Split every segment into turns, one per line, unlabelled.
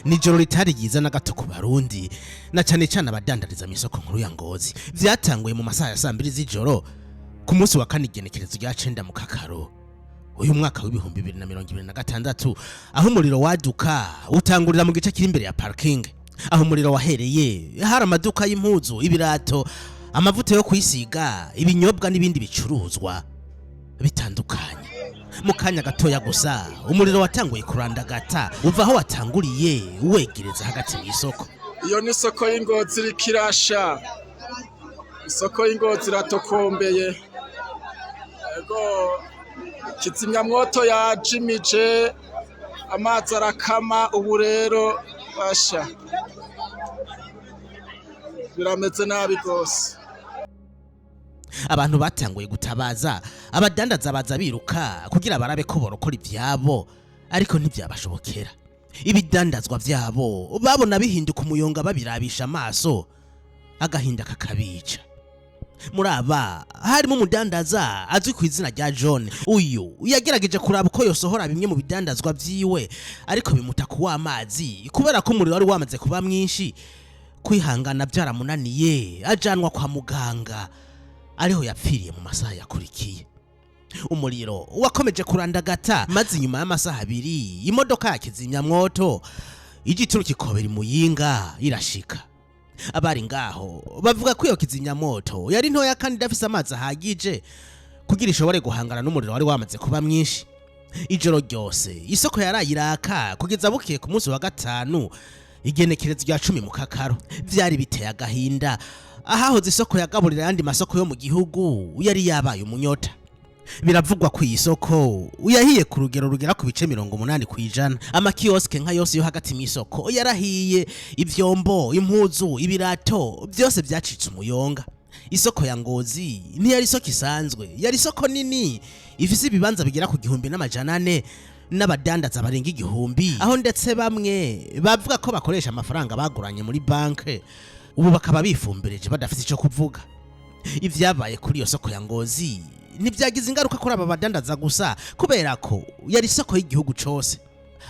nijoro ritari ryiza na gato ku barundi na cyane cyane abadandariza mu isoko nkuru ya Ngozi. Vyatanguye mu masaha ya 2 z'ijoro ku munsi wa kane igenekerezo rya 9 mu Kakaro uyu mwaka w'ibihumbi 2026, aho umuriro waduka utangurira mu gice kiri imbere ya parking. Aho umuriro wahereye hari amaduka y'impuzu, ibirato, amavuta yo kwisiga, ibinyobwa n'ibindi bicuruzwa bitandukanye. Mu kanya gatoya gusa umuriro watanguye kurandagata uva aho watanguriye wegereza hagati mu isoko.
Iyo ni isoko y'Ingozi rikirasha, isoko y'Ingozi ratokombeye. Ego kizimyamwoto yajimije, amazi arakama, ubu rero basha birameze nabi gose.
Abantu batanguye gutabaza, abadandaza baza biruka kugira barabe ko borokora ivyabo, ariko ntivyabashobokera. Ibidandazwa vyabo babona bihinduka umuyonga babirabisha amaso, agahinda kakabica. Muri aba harimo umudandaza azwi ku izina rya John. Uyu yagerageje kuraba uko yosohora bimwe mu bidandazwa vyiwe, ariko bimuta kuwa amazi kubera ko umuriro wari wamaze kuba mwinshi. Kwihangana byaramunaniye, ajanwa kwa muganga, ariho yapfiriye mu masaha yakurikiye. Umuriro wakomeje kurandagata, maze inyuma y'amasaha 2 imodoka ya kizimyamwoto igituru kikobera Muyinga irashika. Abari ngaho bavuga ko iyo kizimyamwoto yari ntoya kandi idafise amazi ahagije kugira ishobore guhangana n'umuriro wari wamaze kuba mwinshi. Ijoro ryose isoko yarayiraka kugeza bukiye ku munsi wa gatanu igenekerezo rya 10 mu Kakaro. Vyari biteye agahinda, ahahoze isoko yagaburira yandi masoko yo mu gihugu yari yabaye umunyota. Biravugwa ku isoko uyahiye ku rugero rugera ku bice 80%. Amakioske nka yose yo hagati mu isoko yarahiye, ivyombo, impuzu, ibirato byose byacitse umuyonga. Isoko ya Ngozi ntiyari isoko isanzwe, yari isoko nini ifise ibibanza bigera ku 1400 n'abadandaza barenga 1000, aho ndetse bamwe bavuga ko bakoresha amafaranga baguranye muri banke ubu bakaba bifumbireje badafite ico kuvuga. Ivyabaye kuri iyo soko ya Ngozi ntivyagize ingaruka kuri aba badandaza gusa, kubera ko yari isoko y'igihugu cose.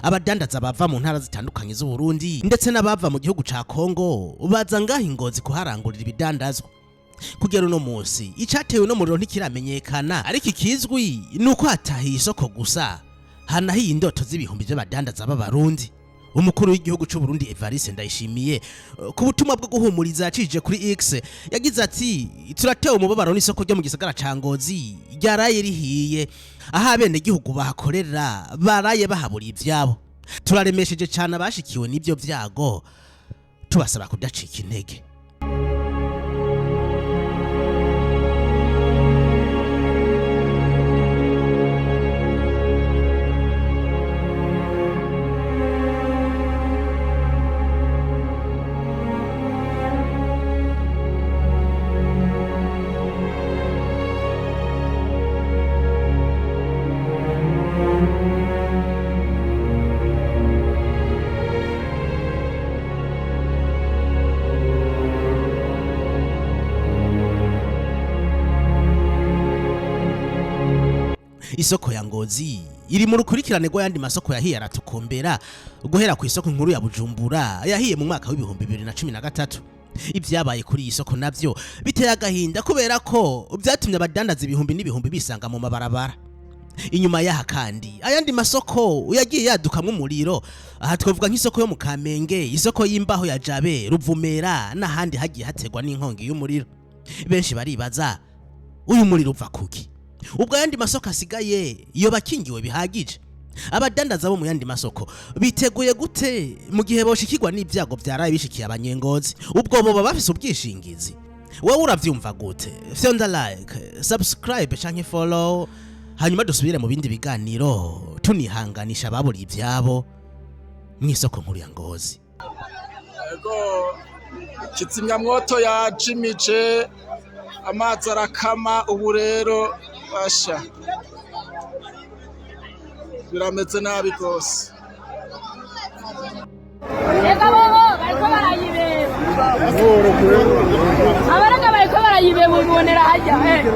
Abadandaza bava mu ntara zitandukanye z'u Burundi ndetse n'abava mu gihugu ca Kongo baza ngaho Ngozi kuharangurira ibidandazwa. Kugera no munsi icatewe no muriro ntikiramenyekana, ariko ikizwi nuko hatahiye isoko gusa hanahiye indoto z'ibihumbi by'abadandaza b'abarundi. Umukuru w'igihugu cy'u Burundi Evariste Ndayishimiye ku butumwa bwo guhumuriza yacije kuri X yagize ati turatewe umubabaro n'isoko ryo mu gisagara ca Ngozi ryaraye rihiye, aha abene gihugu bahakorera baraye bahaburiye ivyabo. Turaremesheje cyane abashikiwe n'ibyo vyago, tubasaba kudacika intege. Isoko ya Ngozi iri mu rukurikirane rw'ayandi masoko yahiye aratukombera, guhera ku isoko nkuru ya Bujumbura yahiye mu mwaka w'ibihumbi 2013. Ivyabaye kuri iyi soko navyo biteye agahinda kubera ko byatumye abadandaza ibihumbi n'ibihumbi bisanga mu mabarabara. Inyuma yaha kandi ayandi masoko yagiye yadukamwe umuriro, aha twavuga nk'isoko yo mu Kamenge, isoko y'imbaho ya Jabe, Ruvumera n'ahandi hagiye hategwa n'inkongi y'umuriro. Benshi baribaza uyu muriro uva kuki? Ubwo yandi masoko asigaye iyo bakingiwe bihagije? Abadandaza bo mu yandi masoko biteguye gute mu gihe boshikirwa n'ibyago byaraye bishikiye abanyengozi? Ubwo bo bafise ubwishingizi? Wowe uravyumva gute? Fyonda like, subscribe canke follow, hanyuma dusubire mu bindi biganiro tunihanganisha baburi ivyabo mw'isoko nkuru ya Ngozi.
Ego kizimyamwoto yajimije, amazi arakama, ubu rero basha birameze nabi gose.
Ega bobo bariko barayibeba, abaraga bariko barayibeba ubonera hajya yari